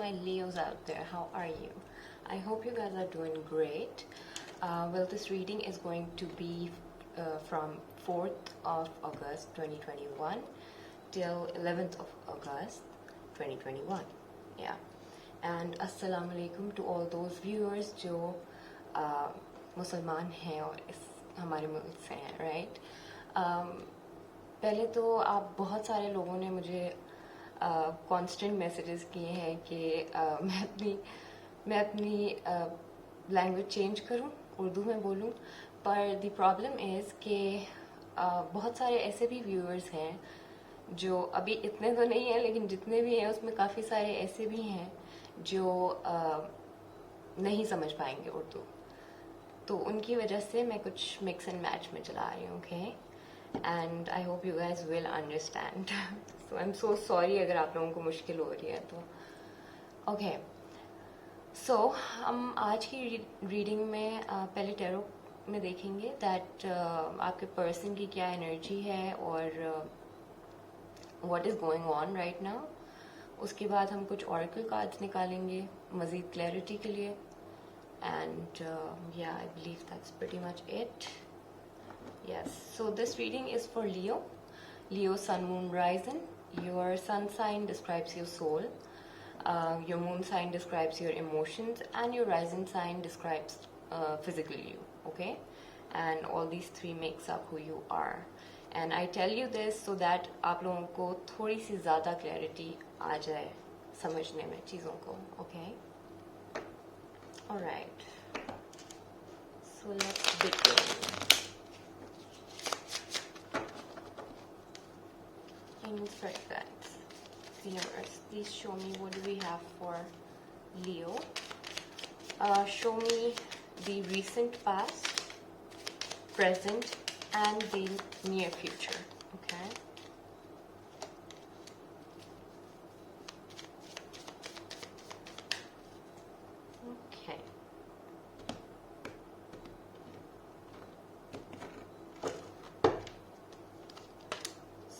my Leos out there, how are you? I hope you guys are doing great. Well, this reading is going to be from 4th of August 2021 till 11th of August 2021. Yeah. And Assalamu alaikum to all those viewers जो मुसलमान हैं और हमारे मुल्क से हैं, right? पहले तो आप बहुत सारे लोगों ने मुझे कांस्टेंट मैसेजेस किए हैं कि मैं अपनी लैंग्वेज चेंज करूं, उर्दू में बोलूं, पर द प्रॉब्लम इज़ कि बहुत सारे ऐसे भी व्यूअर्स हैं जो अभी इतने तो नहीं हैं, लेकिन जितने भी हैं उसमें काफ़ी सारे ऐसे भी हैं जो नहीं समझ पाएंगे उर्दू, तो उनकी वजह से मैं कुछ मिक्स एंड मैच में चला रही हूँ, okay? And I hope you guys will understand. So I am so sorry अगर आप लोगों को मुश्किल हो रही है तो। ओके, सो हम आज की रीडिंग में पहले टैरो में देखेंगे दैट आपके पर्सन की क्या एनर्जी है और what is going on right now. उसके बाद हम कुछ ऑरेकल कार्ड्स निकालेंगे मज़ीद क्लैरिटी के लिए। And yeah, I believe that's pretty much it. Yes, so this reading is for Leo. Leo, Sun, Moon, Rising. Your sun sign describes your soul. Your moon sign describes your emotions, and your rising sign describes physical you. Okay, and all these three makes up who you are. And I tell you this so that आप लोगों को थोड़ी सी ज़्यादा clarity आ जाए समझने में चीज़ों को. Okay. Alright, so let's begin. Insert guys, universe, please show me what do we have for Leo. Show me the recent past, present, and the near future. Okay.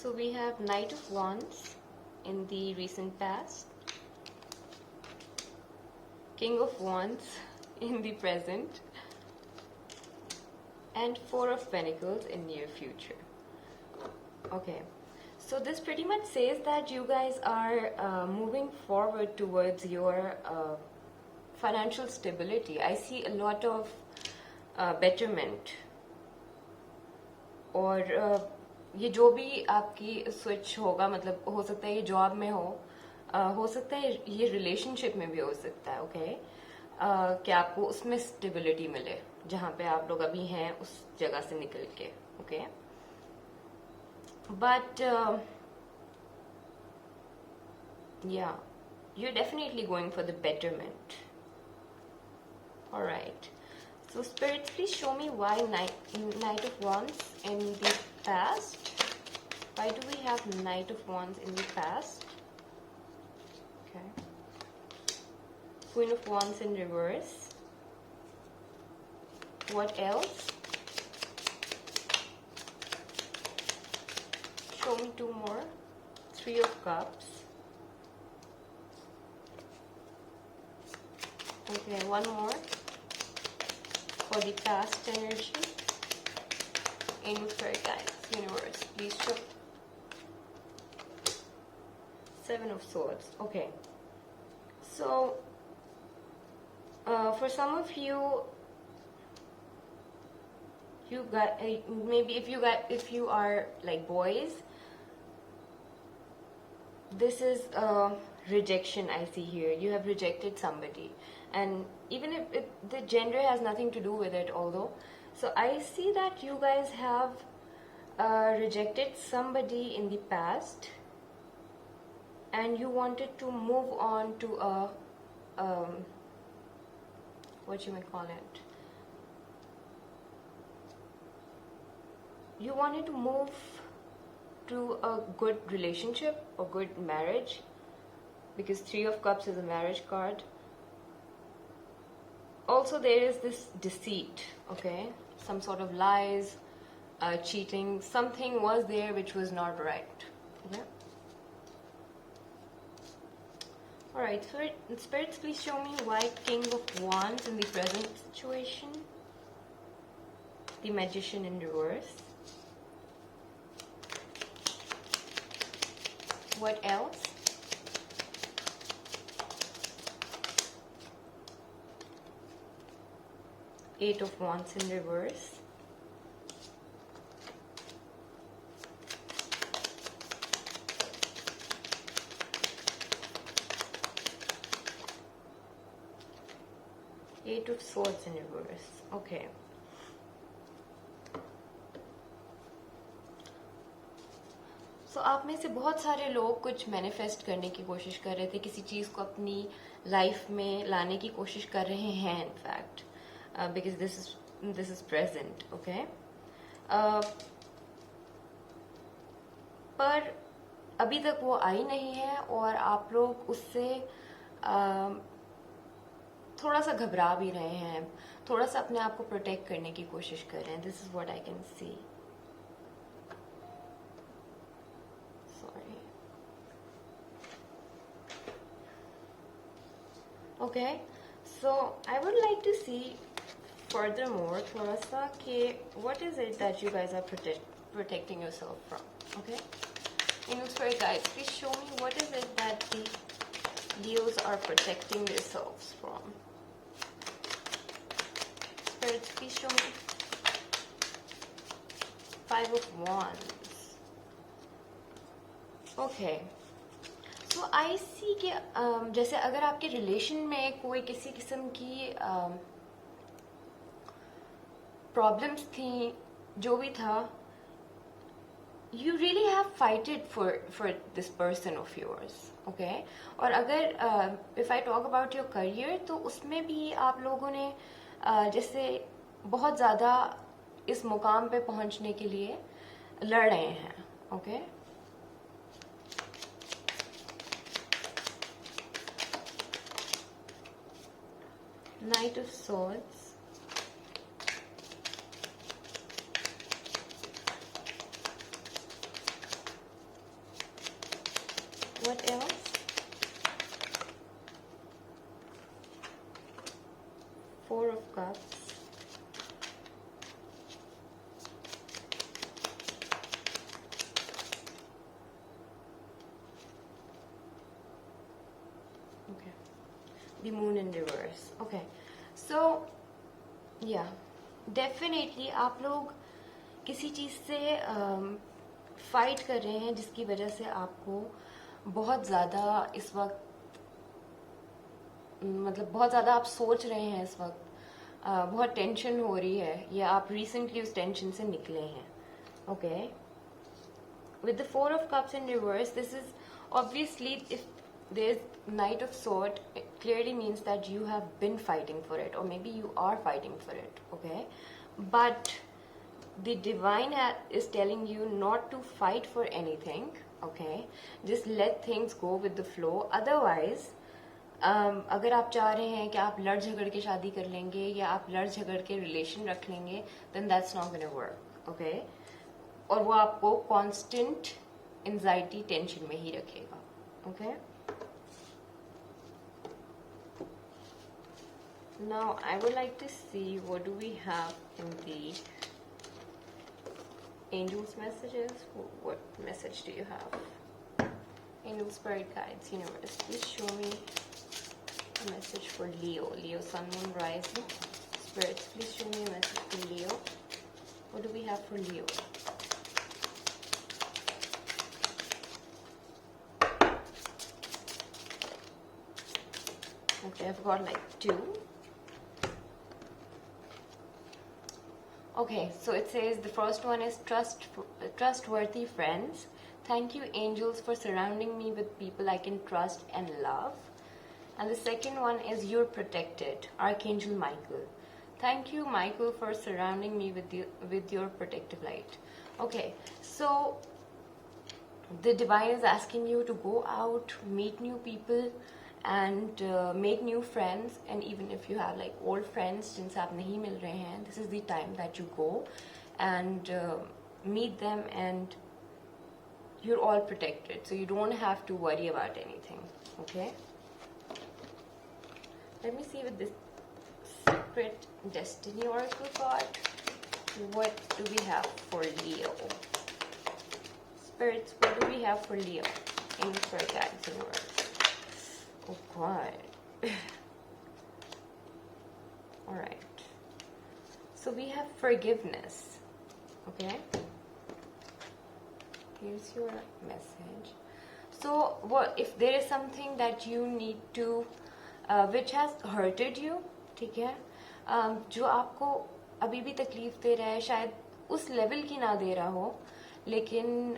So we have Knight of Wands in the recent past, King of Wands in the present, and Four of Pentacles in near future. Okay, so this pretty much says that you guys are moving forward towards your financial stability. I see a lot of betterment और ये जो भी आपकी switch होगा, मतलब हो सकता है ये जॉब में हो सकता है ये रिलेशनशिप में भी हो सकता है, ओके? कि आपको उसमें स्टेबिलिटी मिले जहाँ पे आप लोग अभी हैं उस जगह से निकल के, okay? But yeah you are definitely going for the betterment. Alright, so spirits, please show me why Knight of Wands in the past. Why do we have Knight of Wands in the past? Okay. Queen of Wands in reverse. What else? Show me two more. Three of Cups. Okay, one more. For the past energy. Insert guys, universe, please show. Seven of Swords. Okay, so for some of you got maybe if you are like boys, this is rejection. I see here you have rejected somebody, and even if the gender has nothing to do with it, although, so I see that you guys have rejected somebody in the past and you wanted to move on to a what you may call it, you wanted to move to a good relationship or good marriage, because Three of Cups is a marriage card. Also there is this deceit, okay, some sort of lies, cheating, something was there which was not right, okay? Alright, so spirits, please show me why King of Wands in the present situation. The Magician in reverse. What else? Eight of Wands in reverse. Eight of Swords in reverse. Okay. So आप में से बहुत सारे लोग कुछ manifest करने की कोशिश कर रहे थे, किसी चीज़ को अपनी लाइफ में लाने की कोशिश कर रहे हैं in fact, because this is present, okay. पर अभी तक वो आई नहीं है और आप लोग उससे थोड़ा सा घबरा भी रहे हैं, थोड़ा सा अपने आप को प्रोटेक्ट करने की कोशिश कर रहे हैं. This is what I can see. Okay, so I would like to see furthermore थोड़ा सा कि what is it that you guys are protecting yourself from. Okay, in spirit guides, please show me what is it that the Leos are protecting themselves from. Spirits, please show me. Five of Wands. Okay. तो आई सी कि जैसे अगर आपके relation में कोई किसी किस्म की प्रॉब्लम्स थी, जो भी था, you really have fighted for this person of yours. Okay, और अगर if I talk about your career, तो उसमें भी आप लोगों ने जैसे बहुत ज़्यादा इस मुकाम पे पहुंचने के लिए लड़ रहे हैं. Okay, Knight of Swords. What else? Four of Cups. Okay. The Moon in reverse. Okay. So, yeah, definitely आप लोग किसी चीज़ से फाइट कर रहे हैं जिसकी वजह से आपको बहुत ज़्यादा इस वक्त, मतलब बहुत ज़्यादा आप सोच रहे हैं इस वक्त, बहुत टेंशन हो रही है, या आप रिसेंटली उस टेंशन से निकले हैं. Okay, with the Four of Cups in reverse, this is obviously, if there's Knight of Sword, it clearly means that you have been fighting for it, or maybe you are fighting for it. Okay, but the divine is telling you not to fight for anything. Okay, just let things go with the flow. Otherwise, अगर आप चाह रहे हैं कि आप लड़ झगड़ के शादी कर लेंगे या आप लड़ झगड़ के रिलेशन रख लेंगे, then that's not gonna work. Okay, और वो आपको कांस्टेंट एंजाइटी, टेंशन में ही रखेगा. Okay, now I would like to see what do we have in the angels messages. What message do you have? Angel spirit guides universe, please show me a message for Leo. Leo, Sun, Moon, Rising. Spirits, please show me a message for Leo. What do we have for Leo? Okay, I've got like two. Okay, so it says the first one is trustworthy friends. Thank you, angels, for surrounding me with people I can trust and love. And the second one is you're protected. Archangel Michael. Thank you, Michael, for surrounding me with your protective light. Okay, so the divine is asking you to go out, meet new people, and make new friends. And even if you have like old friends जिनसे आप नहीं मिल रहे हैं, this is the time that you go and meet them, and you're all protected, so you don't have to worry about anything. Okay, Let me see with this Secret Destiny Oracle card. What do we have for Leo? Spirits, what do we have for Leo? Any for guides and words? Oh God. Alright. So we have forgiveness. Okay? Here's your message. So what if there is something that you need to which has hurted you, ठीक है, जो आपको अभी भी तकलीफ दे रहा है, शायद उस लेवल की ना दे रहा हो, लेकिन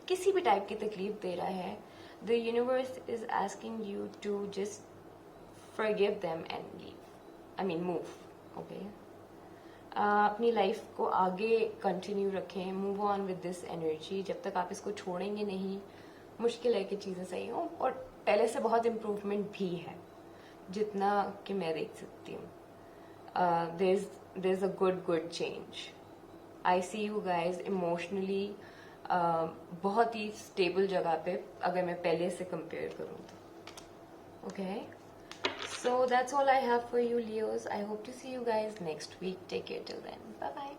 किसी भी टाइप की तकलीफ दे रहा है, the universe is asking you to just forgive them and leave. I mean move. Okay. अपनी लाइफ को आगे कंटिन्यू रखें, move on with this energy. जब तक आप इसको छोड़ेंगे नहीं, मुश्किल है कि चीज़ें सही हों. और पहले से बहुत इम्प्रूवमेंट भी है, जितना कि मैं देख सकती हूँ. There is a good change. I see you guys emotionally बहुत ही स्टेबल जगह पे, अगर मैं पहले से कंपेयर करूँ तो. Okay. So that's all I have for you, Leos. I hope to see you guys next week. Take care till then. Bye bye.